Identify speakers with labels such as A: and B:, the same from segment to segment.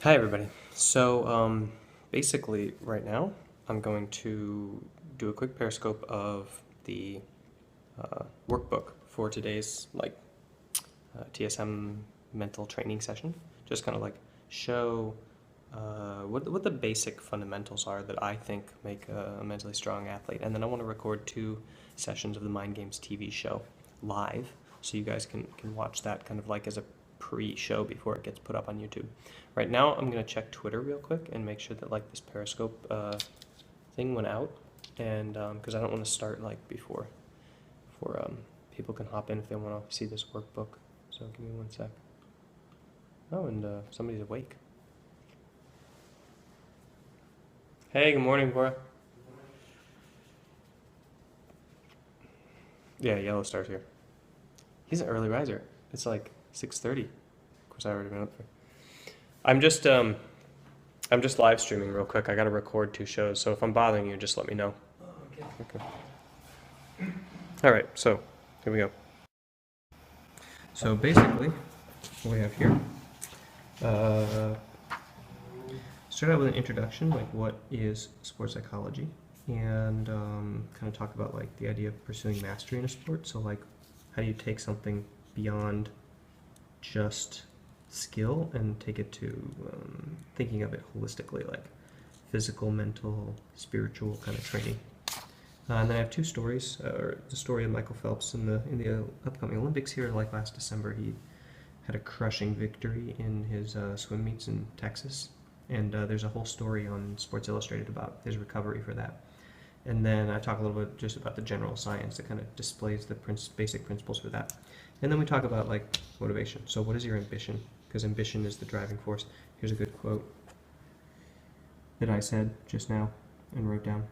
A: Hi everybody. So basically right now I'm going to do a quick Periscope of the workbook for today's TSM mental training session. Just kind of like show what the basic fundamentals are that I think make a mentally strong athlete. And then I want to record 2 sessions of the Mind Games TV show live so you guys can watch that kind of like as a pre-show before it gets put up on YouTube. Right now, I'm gonna check Twitter real quick and make sure that like this Periscope thing went out, and because I don't want to start like before people can hop in if they want to see this workbook. So give me 1 sec. Oh, and somebody's awake. Hey, good morning, Cora. Yeah, Yellow Star's here. He's an early riser. It's like 6:30. Of course, I already been up there. I'm just live streaming real quick. I got to record 2 shows, so if I'm bothering you, just let me know. Okay. All right, so here we go. So basically, what we have here, start out with an introduction, like what is sports psychology, and kind of talk about like the idea of pursuing mastery in a sport. So like, how do you take something beyond just skill and take it to thinking of it holistically, like physical, mental, spiritual kind of training. And then I have 2 stories, or the story of Michael Phelps in the upcoming Olympics here. Like last December, he had a crushing victory in his swim meets in Texas, and there's a whole story on Sports Illustrated about his recovery for that. And then I talk a little bit just about the general science that kind of displays the basic principles for that. And then we talk about like motivation. So what is your ambition? Because ambition is the driving force. Here's a good quote that I said just now and wrote down.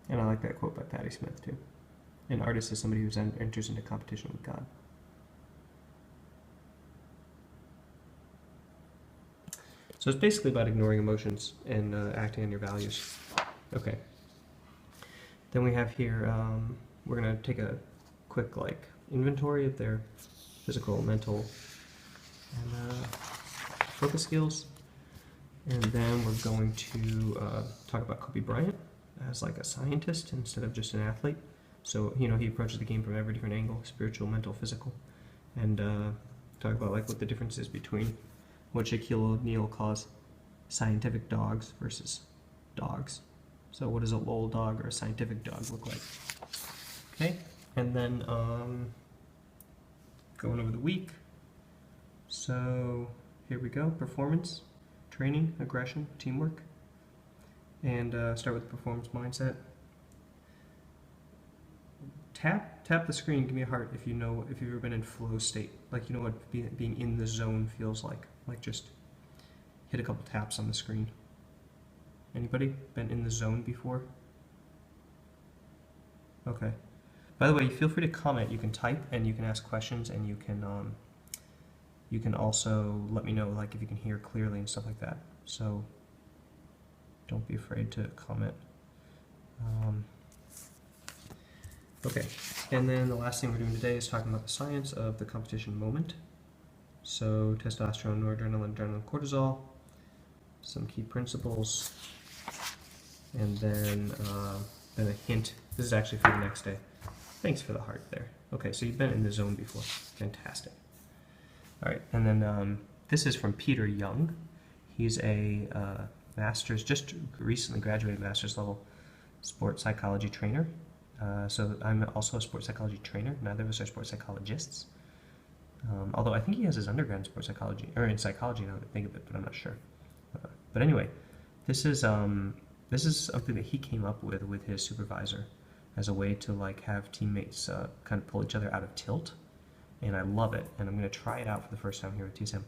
A: And I like that quote by Patti Smith too. An artist is somebody who enters into competition with God. So it's basically about ignoring emotions and acting on your values. Okay. Then we have here, we're going to take a quick like inventory of their physical, mental, and focus skills. And then we're going to talk about Kobe Bryant as like a scientist instead of just an athlete. So, he approaches the game from every different angle, spiritual, mental, physical, and talk about like what the difference is between what Shaquille O'Neal calls scientific dogs versus dogs. So what does a lol dog or a scientific dog look like? Okay, and then going over the week. So here we go, performance, training, aggression, teamwork. And start with the performance mindset. Tap the screen, give me a heart if you've ever been in flow state. Like what being in the zone feels like. Like just hit a couple taps on the screen. Anybody been in the zone before? Okay. By the way, feel free to comment. You can type and you can ask questions, and you can also let me know like if you can hear clearly and stuff like that. So don't be afraid to comment. Okay, and then the last thing we're doing today is talking about the science of the competition moment. So testosterone, noradrenaline, adrenaline, cortisol, some key principles, and then a hint. This is actually for the next day. Thanks for the heart there. Okay, so you've been in the zone before. Fantastic. All right, and then this is from Peter Young. He's a master's, just recently graduated master's level sports psychology trainer. So I'm also a sports psychology trainer. Neither of us are sports psychologists. Although I think he has his undergrad in sports psychology, or in psychology now that I think of it, but I'm not sure. But anyway, this is something that he came up with his supervisor as a way to like have teammates kind of pull each other out of tilt, and I love it. And I'm going to try it out for the first time here at TSM.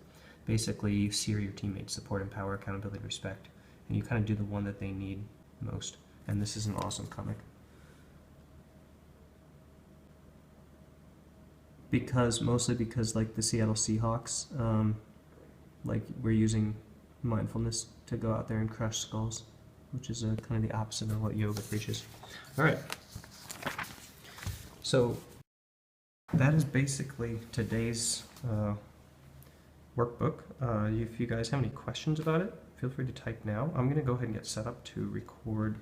A: Basically, you sear your teammates: support, empower, accountability, respect, and you kind of do the one that they need most. And this is an awesome comic. Mostly because like the Seattle Seahawks, like we're using mindfulness to go out there and crush skulls, which is kind of the opposite of what yoga preaches. All right. So that is basically today's workbook. If you guys have any questions about it, feel free to type now. I'm going to go ahead and get set up to record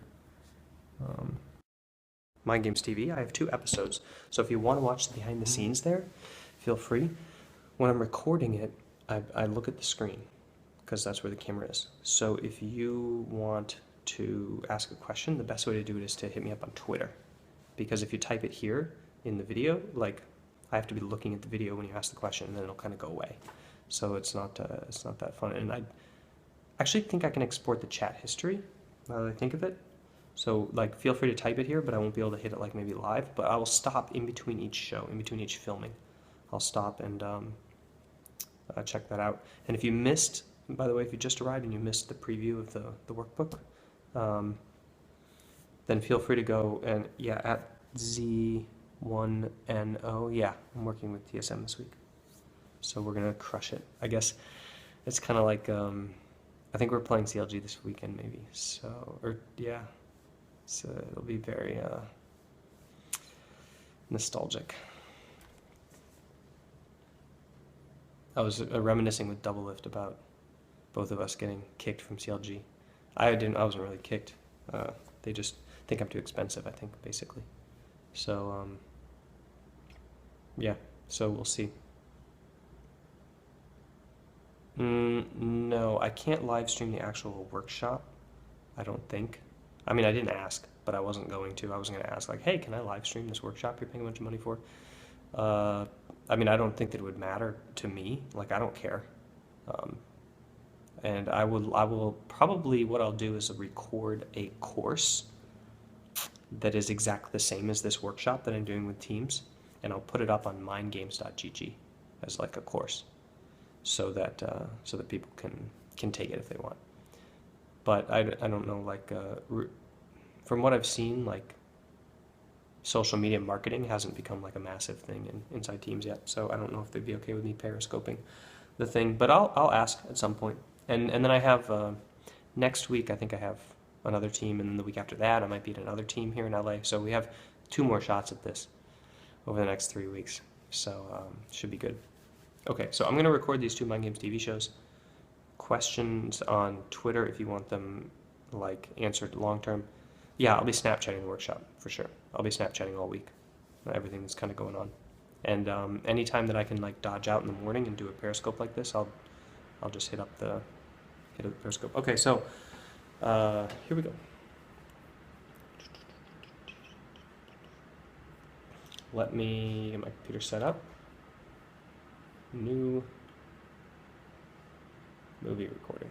A: Mind Games TV. I have 2 episodes, so if you want to watch the behind the scenes there, feel free. When I'm recording it, I look at the screen because that's where the camera is. So if you want to ask a question, the best way to do it is to hit me up on Twitter, because if you type it here in the video, like, I have to be looking at the video when you ask the question, and then it'll kind of go away. So it's not that fun. And I actually think I can export the chat history now that I think of it. So like, feel free to type it here, but I won't be able to hit it like maybe live. But I will stop in between each show, in between each filming. I'll stop and check that out. And if you missed, by the way, if you just arrived and you missed the preview of the workbook, then feel free to go and, yeah, at Z1NO, yeah, I'm working with TSM this week. So we're gonna crush it. I guess it's kind of like, I think we're playing CLG this weekend maybe. So, or yeah, so it'll be very nostalgic. I was reminiscing with Double Lift about both of us getting kicked from CLG. I wasn't really kicked. They just think I'm too expensive, I think, basically. So, yeah, so we'll see. No, I can't live stream the actual workshop, I don't think. I mean, I didn't ask, but I wasn't going to. I was going to ask, like, hey, can I live stream this workshop you're paying a bunch of money for? I mean, I don't think that it would matter to me. Like, I don't care. And I will probably, what I'll do is record a course that is exactly the same as this workshop that I'm doing with teams, and I'll put it up on mindgames.gg as like a course, so that people can take it if they want. But I don't know, like, from what I've seen, like, social media marketing hasn't become like a massive thing inside teams yet, so I don't know if they'd be okay with me periscoping the thing, but I'll ask at some point. And then I have next week, I think I have another team, and then the week after that I might be at another team here in LA. So we have 2 more shots at this over the next 3 weeks, so should be good. Okay, so I'm gonna record these 2 Mind Games TV shows. Questions on Twitter if you want them, like, answered long term. Yeah, I'll be Snapchatting the workshop for sure. I'll be Snapchatting all week, everything that's kind of going on. And anytime that I can, like, dodge out in the morning and do a Periscope like this, I'll just hit up the Periscope. Okay, so here we go. Let me get my computer set up. New movie recording.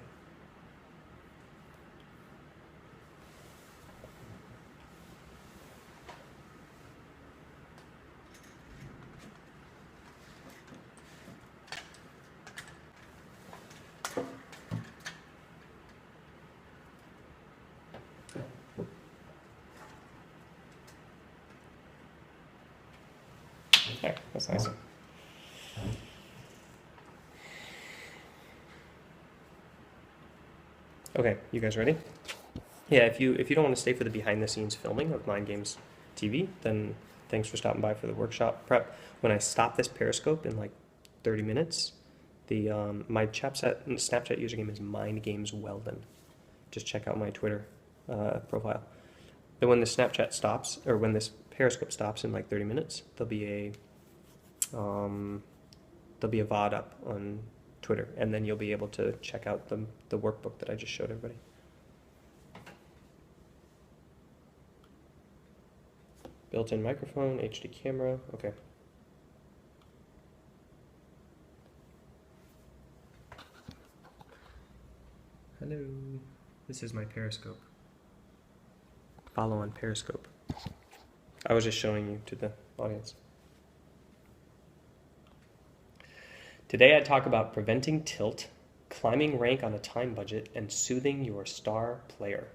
A: Okay, that's nice. Okay, you guys ready? Yeah, if you don't want to stay for the behind the scenes filming of Mind Games TV, then thanks for stopping by for the workshop prep. When I stop this Periscope in like 30 minutes, the my Snapchat username is Mind Games Weldon. Just check out my Twitter profile. Then when the Snapchat stops, or when this Periscope stops in like 30 minutes, there'll be a VOD up on Twitter, and then you'll be able to check out the workbook that I just showed everybody. Built-in microphone, HD camera, okay. Hello, this is my Periscope. Follow on Periscope. I was just showing you to the audience. Today I talk about preventing tilt, climbing rank on a time budget, and soothing your star player.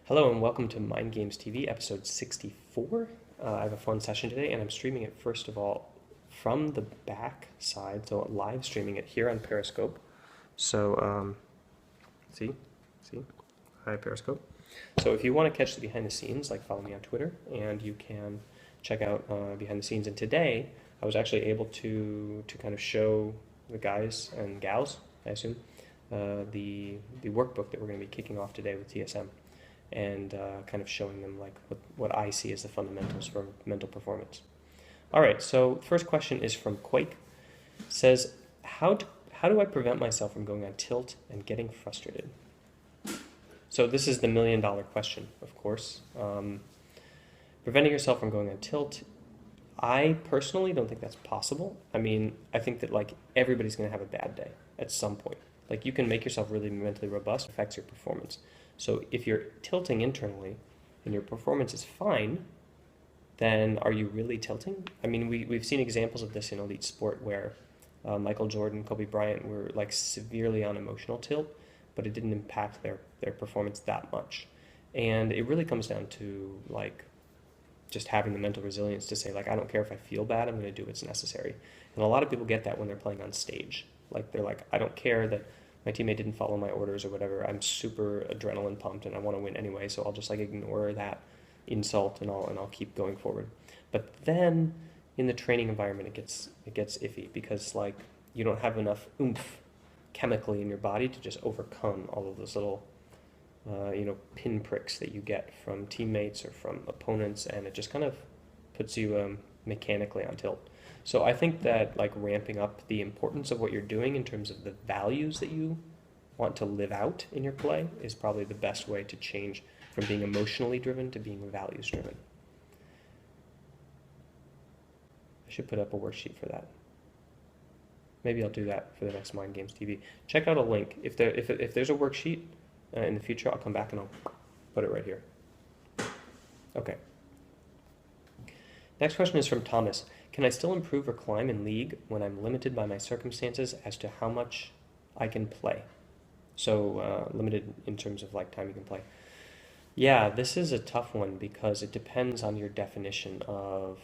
A: Hello and welcome to Mind Games TV, episode 64. I have a fun session today, and I'm streaming it first of all from the back side, so live streaming it here on Periscope. So, see, hi Periscope. So if you want to catch the behind the scenes, like, follow me on Twitter, and you can check out behind the scenes. And today, I was actually able to kind of show the guys and gals, I assume, the workbook that we're going to be kicking off today with TSM, and kind of showing them like what I see as the fundamentals for mental performance. All right, so the first question is from Quake. It says, how do I prevent myself from going on tilt and getting frustrated? So this is the million-dollar question, of course. Preventing yourself from going on tilt, I personally don't think that's possible. I mean, I think that like everybody's going to have a bad day at some point. Like you can make yourself really mentally robust, affects your performance. So if you're tilting internally and your performance is fine, then are you really tilting? I mean, we've seen examples of this in elite sport where Michael Jordan, Kobe Bryant were like severely on emotional tilt, but it didn't impact their performance that much. And it really comes down to like just having the mental resilience to say like, I don't care if I feel bad, I'm going to do what's necessary. And a lot of people get that when they're playing on stage. Like they're like, I don't care that my teammate didn't follow my orders or whatever. I'm super adrenaline pumped and I want to win anyway, so I'll just like ignore that insult and I'll keep going forward. But then in the training environment, it gets iffy because like you don't have enough oomph chemically in your body to just overcome all of those little pinpricks that you get from teammates or from opponents, and it just kind of puts you mechanically on tilt. So I think that like ramping up the importance of what you're doing in terms of the values that you want to live out in your play is probably the best way to change from being emotionally driven to being values driven. I should put up a worksheet for that. Maybe I'll do that for the next Mind Games TV. Check out a link. If there's a worksheet in the future, I'll come back and I'll put it right here. Okay. Next question is from Thomas. Can I still improve or climb in League when I'm limited by my circumstances as to how much I can play? So limited in terms of like time you can play. Yeah, this is a tough one because it depends on your definition of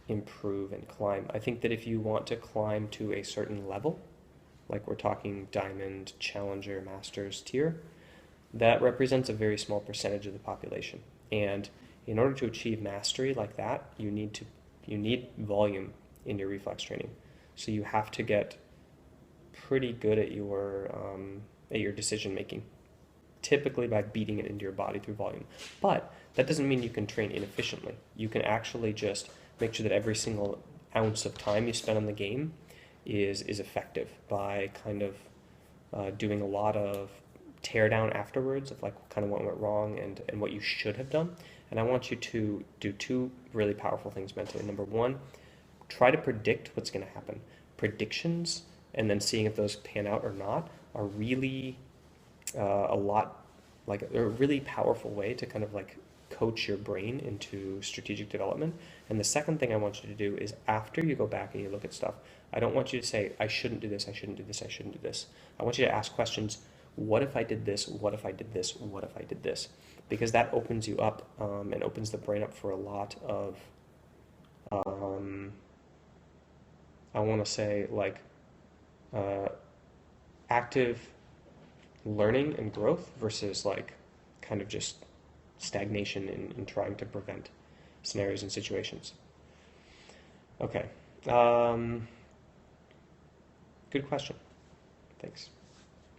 A: improve and climb. I think that if you want to climb to a certain level, like we're talking Diamond, Challenger, Masters tier, that represents a very small percentage of the population. And in order to achieve mastery like that, you need volume in your reflex training. So you have to get pretty good at your decision making, typically by beating it into your body through volume. But that doesn't mean you can train inefficiently. You can actually just make sure that every single ounce of time you spend on the game is effective by kind of doing a lot of tear down afterwards of like kind of what went wrong and what you should have done. And I want you to do two really powerful things mentally. Number one, try to predict what's going to happen. Predictions and then seeing if those pan out or not are really a really powerful way to kind of like coach your brain into strategic development. And the second thing I want you to do is after you go back and you look at stuff, I don't want you to say, I shouldn't do this, I shouldn't do this, I shouldn't do this. I want you to ask questions. What if I did this? What if I did this? What if I did this? Because that opens you up and opens the brain up for a lot of, I want to say like active learning and growth versus like kind of just stagnation in trying to prevent scenarios and situations. Okay. Good question. Thanks.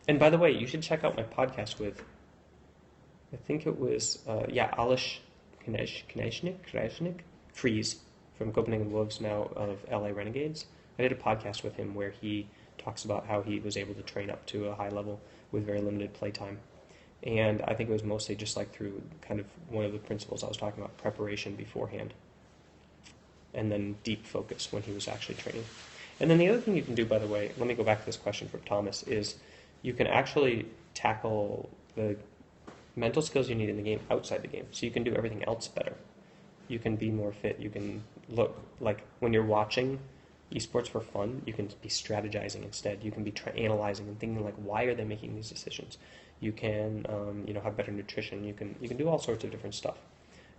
A: And by the way, you should check out my podcast with, I think it was, Alish Knezhnik Freeze from Copenhagen Wolves, now of LA Renegades. I did a podcast with him where he talks about how he was able to train up to a high level with very limited playtime. And I think it was mostly just like through kind of one of the principles I was talking about, preparation beforehand, and then deep focus when he was actually training. And then the other thing you can do, by the way, let me go back to this question from Thomas, is you can actually tackle the mental skills you need in the game outside the game. So you can do everything else better. You can be more fit. You can look like when you're watching esports for fun, you can be strategizing instead. You can be analyzing and thinking like, why are they making these decisions? You can, have better nutrition. You can do all sorts of different stuff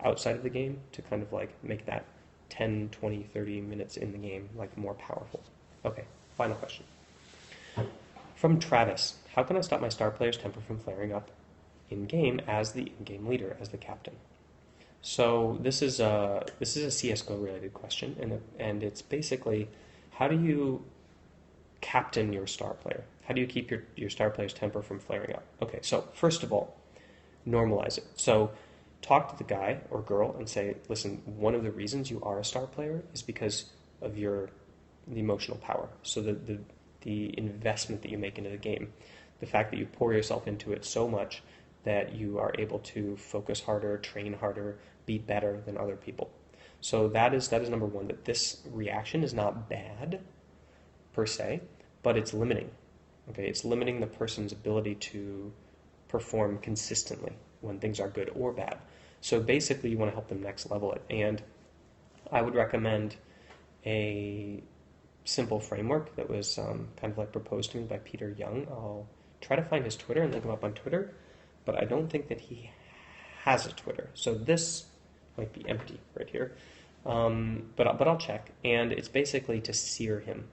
A: outside of the game to kind of like make that 10, 20, 30 minutes in the game like more powerful. Okay, final question. From Travis, how can I stop my star player's temper from flaring up in-game as the in-game leader, as the captain? So this is a CS:GO related question, and it's basically, how do you captain your star player? How do you keep your star player's temper from flaring up? Okay, so first of all, normalize it. So talk to the guy or girl and say, listen, one of the reasons you are a star player is because of the emotional power. So the investment that you make into the game, the fact that you pour yourself into it so much that you are able to focus harder, train harder, be better than other people. So that is number one, that this reaction is not bad per se, but it's limiting. Okay, it's limiting the person's ability to perform consistently when things are good or bad. So basically, you want to help them next level it. And I would recommend a simple framework that was kind of like proposed to me by Peter Young. I'll try to find his Twitter and look him up on Twitter, but I don't think that he has a Twitter. So this might be empty right here. But I'll check. And it's basically to sear him.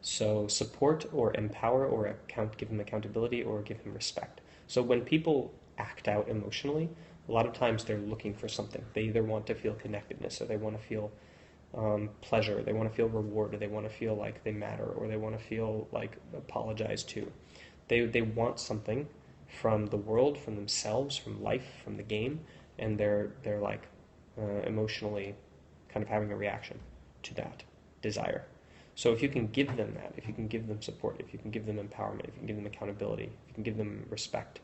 A: So support or empower or give him accountability or give him respect. So when people act out emotionally, a lot of times they're looking for something. They either want to feel connectedness, or they want to feel pleasure, they want to feel reward, or they want to feel like they matter, or they want to feel like apologized to. They want something from the world, from themselves, from life, from the game, and they're like emotionally kind of having a reaction to that desire. So if you can give them that, if you can give them support, if you can give them empowerment, if you can give them accountability, if you can give them respect,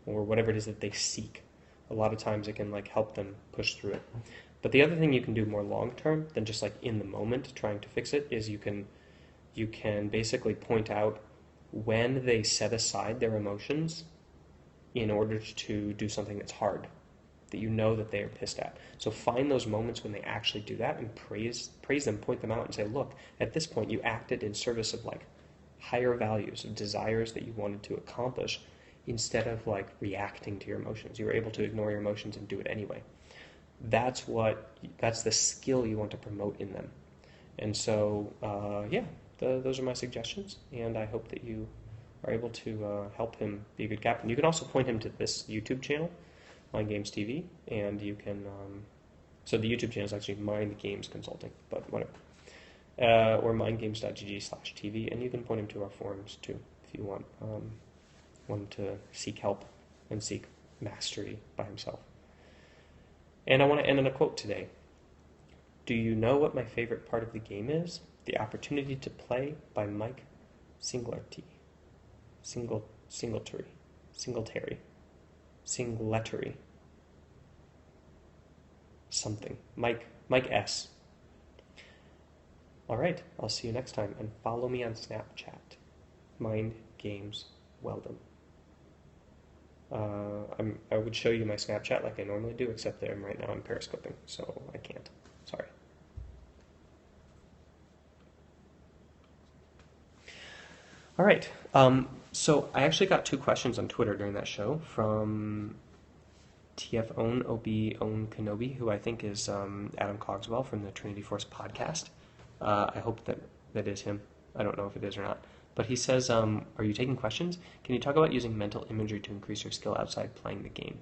A: or whatever it is that they seek, a lot of times it can like help them push through it. But the other thing you can do more long term than just like in the moment trying to fix it is you can basically point out when they set aside their emotions in order to do something that's hard, that you know that they are pissed at. So find those moments when they actually do that and praise them, point them out and say, look, at this point you acted in service of like higher values, of desires that you wanted to accomplish, instead of like reacting to your emotions. You were able to ignore your emotions and do it anyway. That's the skill you want to promote in them. And so, those are my suggestions, and I hope that you are able to help him be a good captain. You can also point him to this YouTube channel, Mind Games TV, and you can, so the YouTube channel is actually Mind Games Consulting, but whatever, or mindgames.gg/TV, and you can point him to our forums too, if you want him to seek help and seek mastery by himself. And I want to end on a quote today. Do you know what my favorite part of the game is? The opportunity to play by Mike Singletary. Singletary. Something. Mike S. All right, I'll see you next time, and follow me on Snapchat. Mind Games Weldon. I would show you my Snapchat like I normally do, except that right now I'm periscoping, so I can't. Sorry. All right. So I actually got 2 questions on Twitter during that show from TF Own Kenobi, who I think is Adam Cogswell from the Trinity Force podcast. I hope that is him. I don't know if it is or not. But he says, are you taking questions? Can you talk about using mental imagery to increase your skill outside playing the game?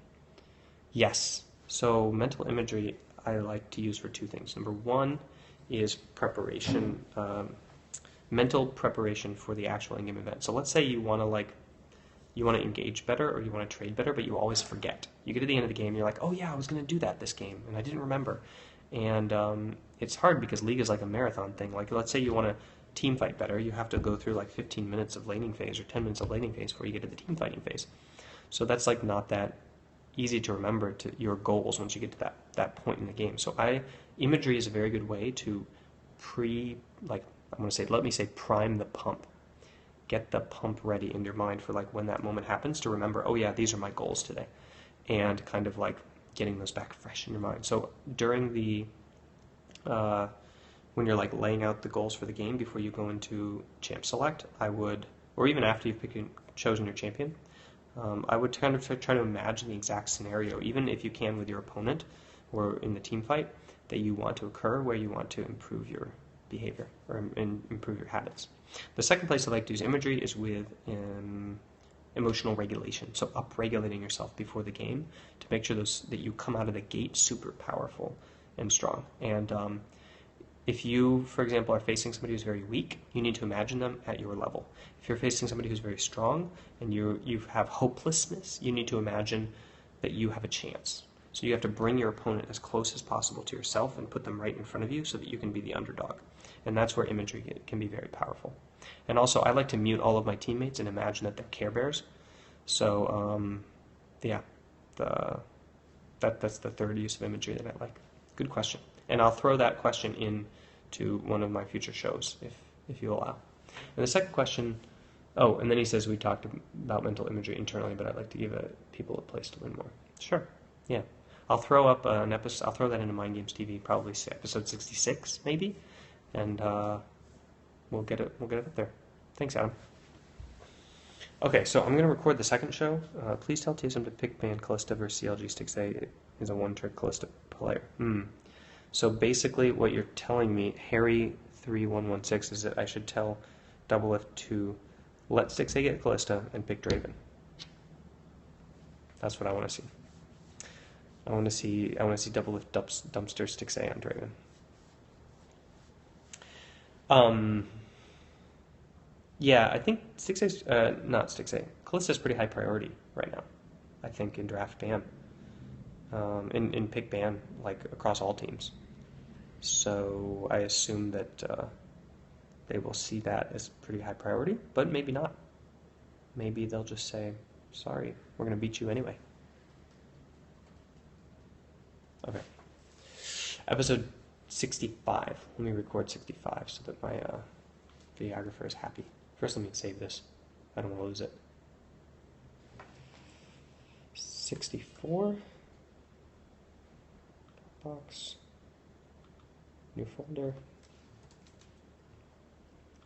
A: Yes. So mental imagery I like to use for 2 things. Number 1 is preparation, mental preparation for the actual in-game event. So let's say you want to engage better or you want to trade better, but you always forget. You get to the end of the game, and you're like, oh yeah, I was going to do that this game, and I didn't remember. And it's hard because League is like a marathon thing. Like let's say you want to team fight better, you have to go through like 15 minutes of laning phase or 10 minutes of laning phase before you get to the team fighting phase. So that's like not that easy to remember to your goals once you get to that point in the game. So imagery is a very good way to let me say prime the pump. Get the pump ready in your mind for like when that moment happens to remember, oh yeah, these are my goals today. And kind of like getting those back fresh in your mind. So during the when you're like laying out the goals for the game before you go into champ select, or even after you've chosen your champion, I would kind of try to imagine the exact scenario, even if you can with your opponent or in the team fight, that you want to occur where you want to improve your behavior or improve your habits. The second place I like to use imagery is with emotional regulation, so up-regulating yourself before the game to make sure that you come out of the gate super powerful and strong. And if you, for example, are facing somebody who's very weak, you need to imagine them at your level. If you're facing somebody who's very strong and you have hopelessness, you need to imagine that you have a chance. So you have to bring your opponent as close as possible to yourself and put them right in front of you so that you can be the underdog. And that's where imagery can be very powerful. And also, I like to mute all of my teammates and imagine that they're Care Bears. So, yeah, that's the third use of imagery that I like. Good question. And I'll throw that question into one of my future shows, if you allow. And the second question, oh, and then he says we talked about mental imagery internally, but I'd like to give people a place to learn more. Sure, yeah. I'll throw up an episode. I'll throw that into Mind Games TV, probably episode 66, maybe, and we'll get it up there. Thanks, Adam. Okay, so I'm going to record the second show. Please tell TSM to pick band Callista versus CLG Sticks A is a one-trick Callista player. So basically, what you're telling me, Harry3116, is that I should tell Double F to let Sticks A get Callista and pick Draven. That's what I want to see. I want to see Double F dumpster Sticks A on Draven. Yeah, I think Sticks A, not Sticks A. Callista is pretty high priority right now. I think in draft ban, in pick ban, like across all teams. So I assume that they will see that as pretty high priority, but maybe not. Maybe they'll just say, "Sorry, we're going to beat you anyway." Okay. Episode 65. Let me record 65 so that my videographer is happy. First, let me save this. I don't want to lose it. 64. Box. New folder.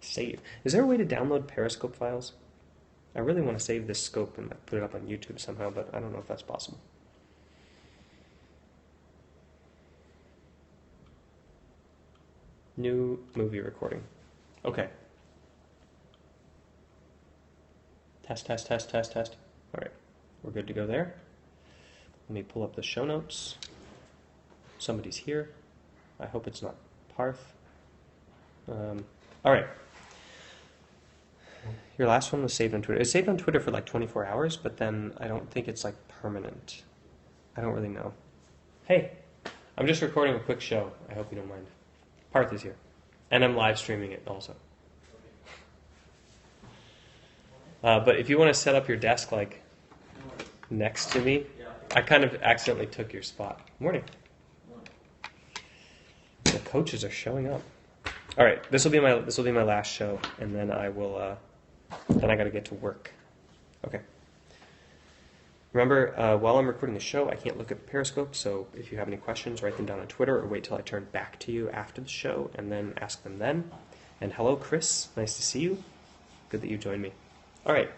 A: Save. Is there a way to download Periscope files? I really want to save this scope and put it up on YouTube somehow, but I don't know if that's possible. New movie recording. Okay. Test. All right, we're good to go there. Let me pull up the show notes. Somebody's here. I hope it's not Parth. All right. Your last one was saved on Twitter. It's saved on Twitter for like 24 hours, but then I don't think it's like permanent. I don't really know. Hey, I'm just recording a quick show. I hope you don't mind. Parth is here. And I'm live streaming it also. But if you want to set up your desk like next to me, I kind of accidentally took your spot. Morning. The coaches are showing up. All right, this will be my last show, and then I will. Then I got to get to work. Okay. Remember, while I'm recording the show, I can't look at Periscope. So if you have any questions, write them down on Twitter, or wait till I turn back to you after the show, and then ask them then. And hello, Chris. Nice to see you. Good that you joined me. All right.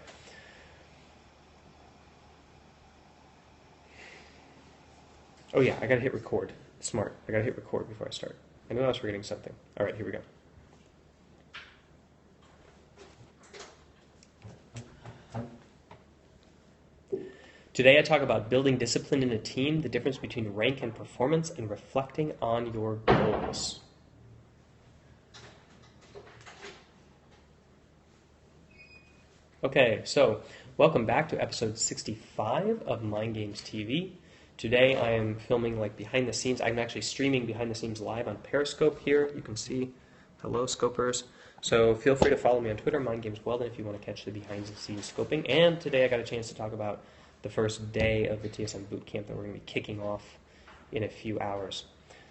A: Oh yeah, I gotta hit record. Smart. I gotta hit record before I start. I knew I was forgetting something. All right, here we go. Today I talk about building discipline in a team, the difference between rank and performance, and reflecting on your goals. Okay, so welcome back to episode 65 of Mind Games TV. Today I am filming like behind the scenes. I'm actually streaming behind the scenes live on Periscope here. You can see, hello scopers. So feel free to follow me on Twitter, Mind Games Weldon, if you want to catch the behind the scenes scoping. And today I got a chance to talk about the first day of the TSM boot camp that we're going to be kicking off in a few hours.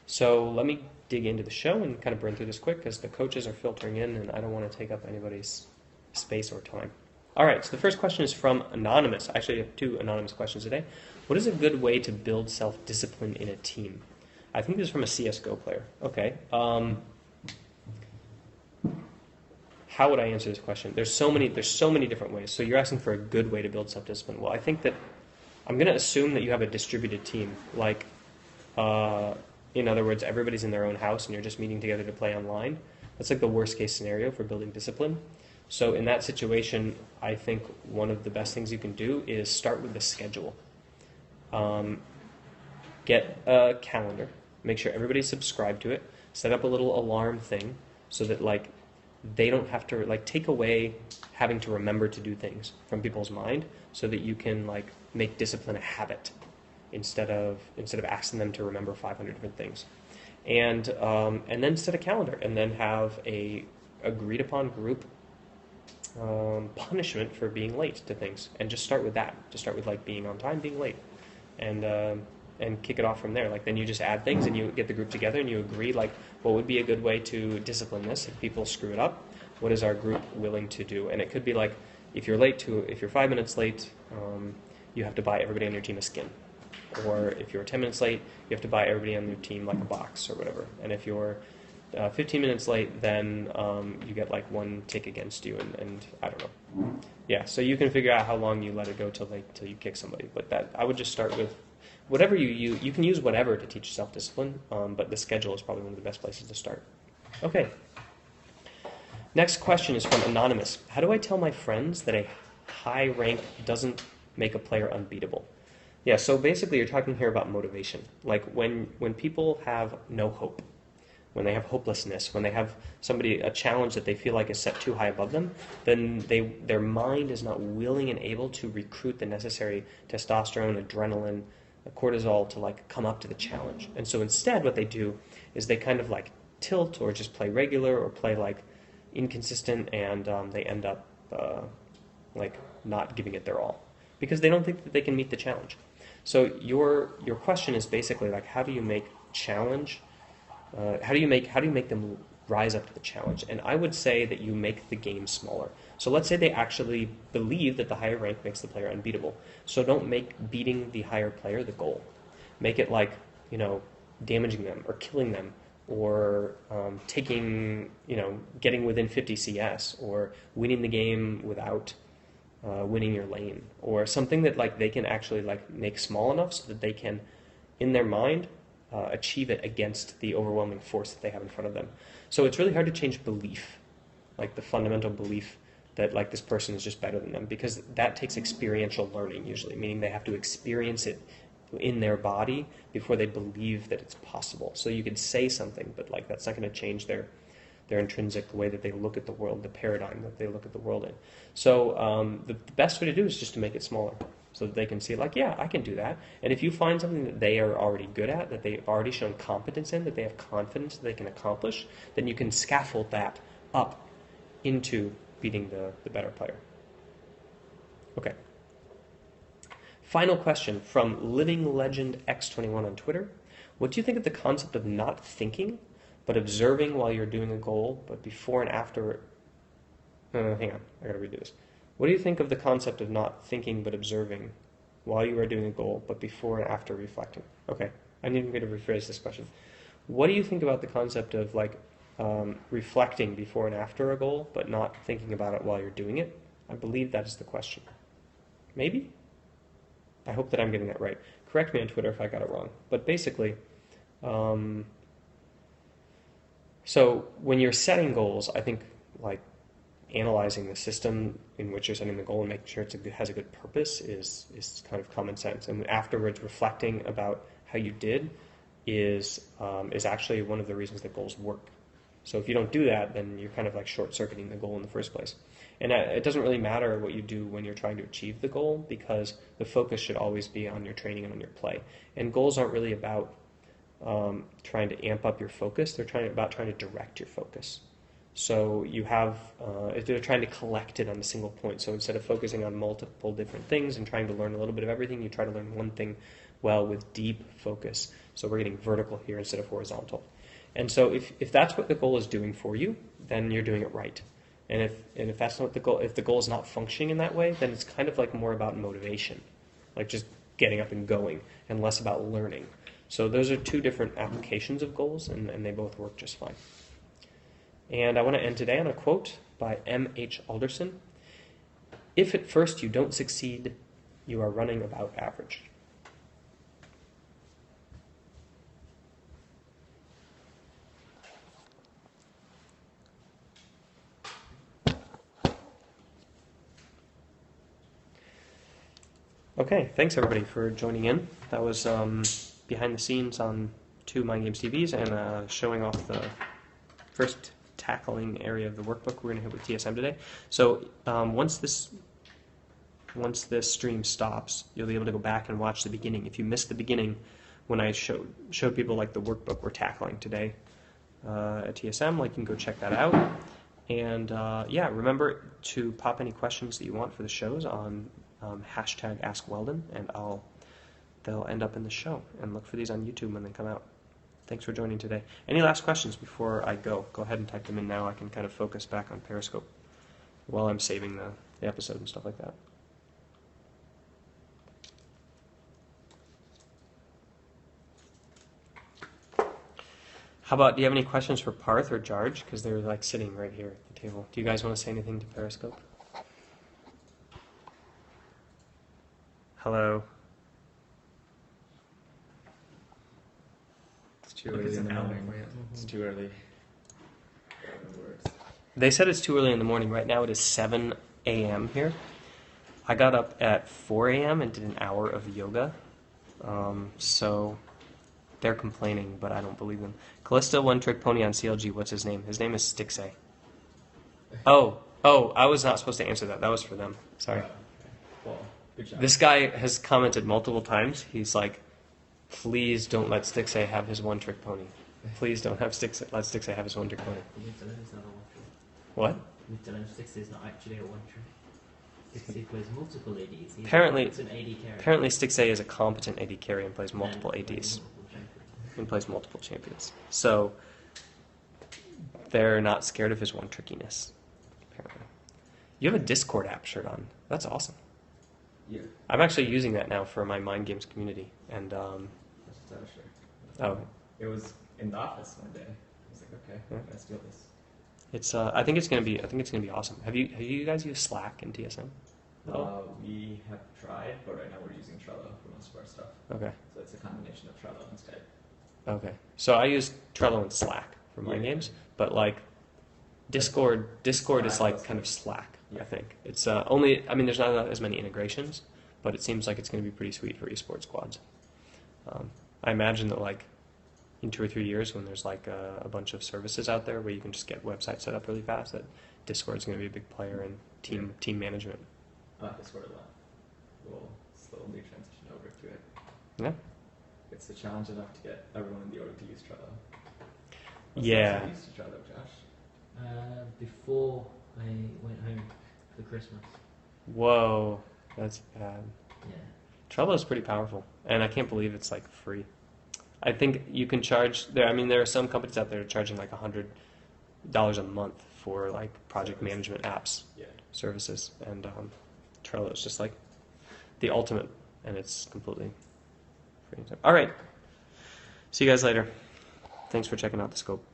A: So let me dig into the show and kind of burn through this quick because the coaches are filtering in and I don't want to take up anybody's space or time. All right, so the first question is from Anonymous. Actually, I have two anonymous questions today. What is a good way to build self-discipline in a team? I think this is from a CSGO player. Okay. How would I answer this question? There's so many different ways. So you're asking for a good way to build self-discipline. Well, I think that I'm going to assume that you have a distributed team. Like, in other words, everybody's in their own house and you're just meeting together to play online. That's like the worst case scenario for building discipline. So in that situation, I think one of the best things you can do is start with the schedule. Get a calendar, make sure everybody's subscribed to it, set up a little alarm thing so that like they don't have to like take away having to remember to do things from people's mind, so that you can like make discipline a habit instead of asking them to remember 500 different things. And then set a calendar, and then have a agreed upon group punishment for being late to things, and just start with that. Just start with like being on time, being late, and kick it off from there. Like then you just add things, and you get the group together, and you agree like what would be a good way to discipline this if people screw it up. What is our group willing to do? And it could be like if you're 5 minutes late, you have to buy everybody on your team a skin. Or if you're 10 minutes late, you have to buy everybody on your team like a box or whatever. And if you're 15 minutes late, then you get like one tick against you, and I don't know. Yeah, so you can figure out how long you let it go till you kick somebody. But that I would just start with whatever you can use whatever to teach self-discipline, but the schedule is probably one of the best places to start. Okay. Next question is from Anonymous. How do I tell my friends that a high rank doesn't make a player unbeatable? Yeah, so basically you're talking here about motivation. Like when people have no hope, when they have hopelessness, when they have a challenge that they feel like is set too high above them, then their mind is not willing and able to recruit the necessary testosterone, adrenaline, cortisol to like come up to the challenge. And so instead what they do is they kind of like tilt or just play regular or play like inconsistent, and they end up like not giving it their all because they don't think that they can meet the challenge. So your question is basically like, how do you make challenge? How do you make them rise up to the challenge? And I would say that you make the game smaller. So let's say they actually believe that the higher rank makes the player unbeatable. So don't make beating the higher player the goal. Make it like, damaging them or killing them, or getting within 50 CS, or winning the game without winning your lane, or something that like they can actually like make small enough so that they can, in their mind, achieve it against the overwhelming force that they have in front of them. So it's really hard to change belief, like the fundamental belief that like this person is just better than them, because that takes experiential learning usually, meaning they have to experience it in their body before they believe that it's possible. So you could say something, but like that's not going to change their intrinsic way that they look at the world, the paradigm that they look at the world in. So the best way to do is just to make it smaller, so that they can see like, yeah, I can do that. And if you find something that they are already good at, that they've already shown competence in, that they have confidence that they can accomplish, then you can scaffold that up into beating the better player. Okay. Final question from Living Legend X21 on Twitter. What do you think of the concept of not thinking, but observing while you're doing a goal, but before and after... hang on, I gotta redo this. What do you think of the concept of not thinking, but observing while you are doing a goal, but before and after reflecting? Okay, I need to rephrase this question. What do you think about the concept of like reflecting before and after a goal, but not thinking about it while you're doing it? I believe that is the question. Maybe? I hope that I'm getting that right. Correct me on Twitter if I got it wrong. But basically, so when you're setting goals, I think like analyzing the system in which you're setting the goal and making sure it has a good purpose is kind of common sense. And afterwards, reflecting about how you did is actually one of the reasons that goals work. So if you don't do that, then you're kind of like short-circuiting the goal in the first place. And it doesn't really matter what you do when you're trying to achieve the goal, because the focus should always be on your training and on your play. And goals aren't really about trying to amp up your focus. They're about trying to direct your focus. So you have, they're trying to collect it on a single point. So instead of focusing on multiple different things and trying to learn a little bit of everything, you try to learn one thing well with deep focus. So we're getting vertical here instead of horizontal. And so if that's what the goal is doing for you, then you're doing it right. And if that's not the goal, if the goal is not functioning in that way, then it's kind of like more about motivation, like just getting up and going, and less about learning. So those are two different applications of goals, and they both work just fine. And I want to end today on a quote by M.H. Alderson. If at first you don't succeed, you are running about average. Okay, thanks everybody for joining in. That was behind the scenes on 2 Mind Games TVs and showing off the first tackling area of the workbook we're going to hit with TSM today. So once this stream stops, you'll be able to go back and watch the beginning. If you missed the beginning when I showed people like the workbook we're tackling today at TSM, like you can go check that out. And yeah, remember to pop any questions that you want for the shows on hashtag Ask Weldon, and they'll end up in the show. And look for these on YouTube when they come out. Thanks for joining today. Any last questions before I go? Go ahead and type them in now. I can kind of focus back on Periscope while I'm saving the episode and stuff like that. How about, do you have any questions for Parth or Jarge? Because they're like sitting right here at the table. Do you guys want to say anything to Periscope? Hello.
B: It's too early in the morning. It's too early.
A: They said it's too early in the morning. Right now it is 7 a.m. here. I got up at 4 a.m. and did an hour of yoga. So they're complaining, but I don't believe them. Callisto One Trick Pony on CLG. What's his name? His name is Stixay. Oh, I was not supposed to answer that. That was for them. Sorry.
B: Well, good job.
A: This guy has commented multiple times. He's like, please don't let Stixay have his One Trick Pony. Please don't let Stixay have his One Trick Pony. What?
C: Stixay is not actually a one trick. Stixay plays multiple ADs.
A: Apparently,
C: it's an AD carry.
A: Apparently Stixay is a competent AD carry and plays multiple ADs. And plays multiple champions. So they're not scared of his one trickiness, apparently. You have a Discord app shirt on. That's awesome.
B: Yeah.
A: I'm actually using that now for my Mind Games community. And oh,
B: it was in the office one day. I was like, okay,
A: Yeah.
B: let's do this.
A: it's I think it's gonna be awesome. Have you guys used Slack in TSM?
B: We have tried, but right now we're using Trello for most of our stuff.
A: Okay.
B: So it's a combination of Trello and Skype.
A: Okay. So I use Trello and Slack for Mind Games, but like Discord is like kind of Slack.
B: Yeah.
A: I think it's only. I mean, there's not as many integrations, but it seems like it's going to be pretty sweet for esports squads. I imagine that like in 2 or 3 years, when there's like a bunch of services out there where you can just get websites set up really fast, that Discord is going to be a big player in team management.
B: Discord a lot. We'll slowly transition over to it.
A: Yeah.
B: It's a challenge enough to get everyone in the order to use Trello.
A: Yeah.
B: You used to Trello, Josh.
C: Before I went home for Christmas.
A: Whoa, that's bad.
C: Yeah.
A: Trello is pretty powerful, and I can't believe it's like free. I think you can charge there. I mean, there are some companies out there charging like $100 a month for like project management apps, services, and Trello is just like the ultimate, and it's completely free. All right, see you guys later. Thanks for checking out the scope.